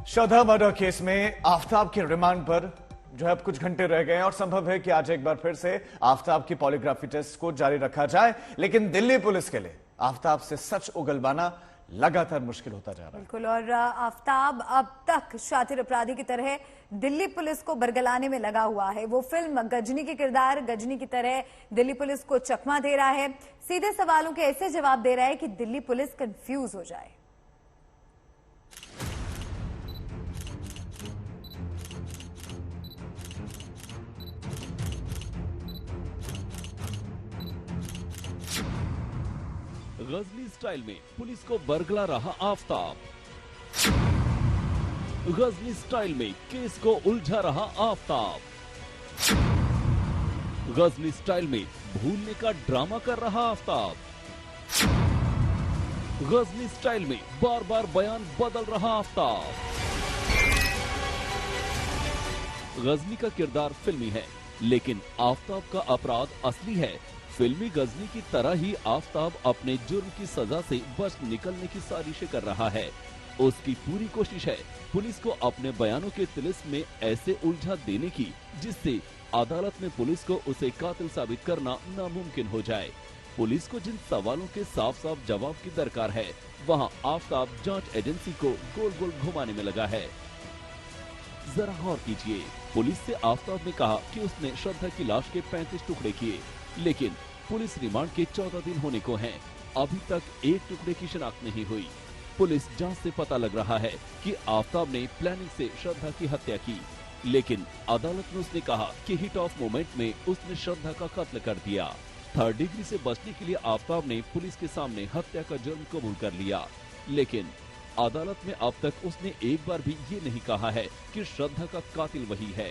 श्रद्धा murder case में आफताब के remand पर जो है अब कुछ घंटे रह गए हैं और संभव है कि आज एक बार फिर से आफताब की पॉलीग्राफी टेस्ट को जारी रखा जाए, लेकिन दिल्ली पुलिस के लिए आफताब से सच उगलवाना लगातार मुश्किल होता जा रहा है। बिल्कुल, और आफताब अब तक शातिर अपराधी की तरह दिल्ली पुलिस को बरगलाने में लगा हुआ है। वो फिल्म गजनी के किरदार गजनी की तरह दिल्ली पुलिस को चकमा दे रहा है, सीधे सवालों के ऐसे जवाब दे रहा है कि दिल्ली पुलिस कंफ्यूज हो जाए। गजनी स्टाइल में पुलिस को बरगला रहा आफताब, गजनी स्टाइल में केस को उलझा रहा आफताब, गजनी स्टाइल में भूलने का ड्रामा कर रहा आफताब, गजनी स्टाइल में बार बार बयान बदल रहा आफताब। गजनी का किरदार फिल्मी है, लेकिन आफताब का अपराध असली है। फिल्मी गजनी की तरह ही आफताब अपने जुर्म की सजा से बच निकलने की साजिशें कर रहा है। उसकी पूरी कोशिश है पुलिस को अपने बयानों के तिलिस्म में ऐसे उलझा देने की जिससे अदालत में पुलिस को उसे कातिल साबित करना नामुमकिन हो जाए। पुलिस को जिन सवालों के साफ साफ जवाब की दरकार है, वहाँ आफताब जांच एजेंसी को गोल गोल घुमाने में लगा है। जरा गौर कीजिए, पुलिस से आफताब ने कहा कि उसने श्रद्धा की लाश के 35 टुकड़े किए, लेकिन पुलिस रिमांड के 14 दिन होने को हैं। अभी तक एक टुकड़े की शिनाख्त नहीं हुई। पुलिस जांच से पता लग रहा है कि आफताब ने प्लानिंग से श्रद्धा की हत्या की, लेकिन अदालत में उसने कहा कि हिट ऑफ मोमेंट में उसने श्रद्धा का कत्ल कर दिया। 3rd डिग्री से बचने के लिए आफताब ने पुलिस के सामने हत्या का जुर्म कबूल कर लिया, लेकिन अदालत में अब तक उसने एक बार भी ये नहीं कहा है कि श्रद्धा का कातिल वही है।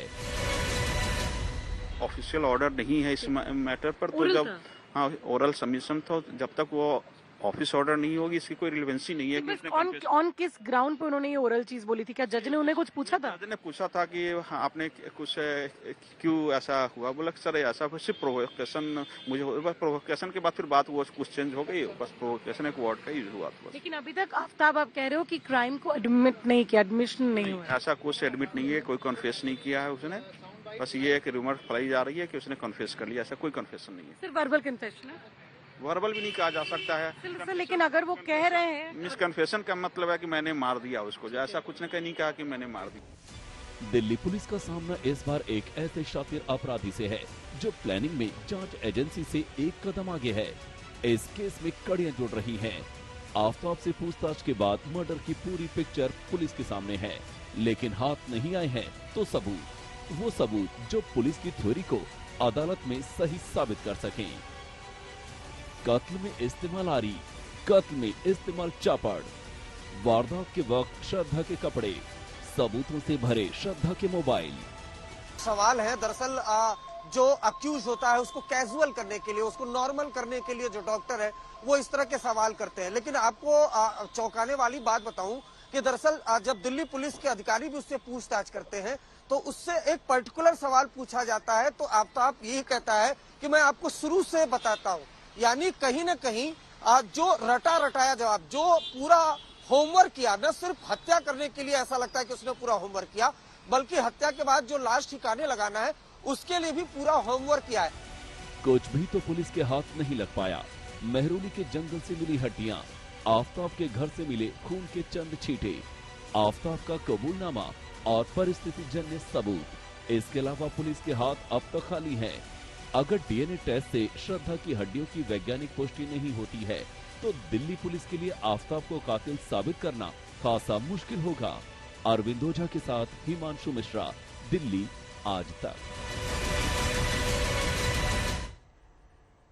ऑफिशियल ऑर्डर नहीं है इस मैटर पर, तो जब हाँ ओरल सबमिशन था, जब तक वो ऑफिस ऑर्डर नहीं होगी इसकी कोई रिलेवेंसी नहीं है। कि ऑन किस ग्राउंड पे उन्होंने ये ओरल चीज बोली थी? क्या जज ने उन्हें कुछ पूछा था? जज ने पूछा था कि हाँ, आपने कुछ क्यों ऐसा हुआ? बोला सर ऐसा सिर्फ प्रोवोकेशन, मुझे बस प्रोवोकेशन के बाद फिर बात वो कुछ चेंज हो गई, बस प्रोवोकेशन एक वर्ड का यूज हुआ था। लेकिन अभी तक आफताब आप कह रहे हो कि क्राइम को एडमिट नहीं किया, एडमिशन नहीं हुआ। ऐसा कुछ एडमिट नहीं है, कोई कन्फेस नहीं किया है उसने। बस ये एक रूमर फैलाई जा रही है कि उसने कन्फेस कर लिया, ऐसा कोई कन्फेशन नहीं है। सिर्फ वर्बल कन्फेशन है? वर्बल भी नहीं कहा जा सकता है। लेकिन अगर वो कह रहे हैं, मिस कन्फेशन का मतलब है कि मैंने मार दिया उसको, ऐसा कुछ नहीं कहा कि मैंने मार दिया। दिल्ली पुलिस का सामना इस बार एक ऐसे शातिर अपराधी से है जो प्लानिंग में जांच एजेंसी से एक कदम आगे है। इस केस में कड़ियां जुड़ रही हैं। आफताब से पूछताछ के बाद मर्डर की पूरी पिक्चर पुलिस के सामने है, लेकिन हाथ नहीं आए हैं तो सबूत, वो सबूत जो पुलिस की थ्योरी को अदालत में सही साबित कर सकें। कत्ल में इस्तेमाल आरी, कत्ल में इस्तेमाल चापड़, वारदात के वक्त श्रद्धा के कपड़े, सबूतों से भरे श्रद्धा के मोबाइल। सवाल है दरअसल जो अक्यूज होता है उसको कैजुअल करने के लिए, उसको नॉर्मल करने के लिए जो डॉक्टर है वो इस तरह के सवाल करते हैं। लेकिन आपको चौंकाने वाली बात बताऊं कि दरअसल जब दिल्ली पुलिस के अधिकारी भी उससे पूछताछ करते हैं तो उससे एक पर्टिकुलर सवाल पूछा जाता है, तो आफताब यही कहता है कि मैं आपको शुरू से बताता हूँ। यानी कहीं न कहीं जो रटा रटाया जवाब, जो पूरा होमवर्क किया, न सिर्फ हत्या करने के लिए ऐसा लगता है कि उसने पूरा होमवर्क किया, बल्कि हत्या के बाद जो लाश ठिकाने लगाना है उसके लिए भी पूरा होमवर्क किया है। कुछ भी तो पुलिस के हाथ नहीं लग पाया। मेहरौली के जंगल से मिली हड्डियां, आफताब के घर से मिले खून के चंद छींटे, आफताब का कबूलनामा और परिस्थिति जन्य सबूत। इसके अलावा पुलिस के हाथ अब तक खाली हैं। अगर डीएनए टेस्ट से श्रद्धा की हड्डियों की वैज्ञानिक पुष्टि नहीं होती है तो दिल्ली पुलिस के लिए आफताब को कातिल साबित करना खासा मुश्किल होगा। अरविंद ओझा के साथ हिमांशु मिश्रा, दिल्ली आज तक।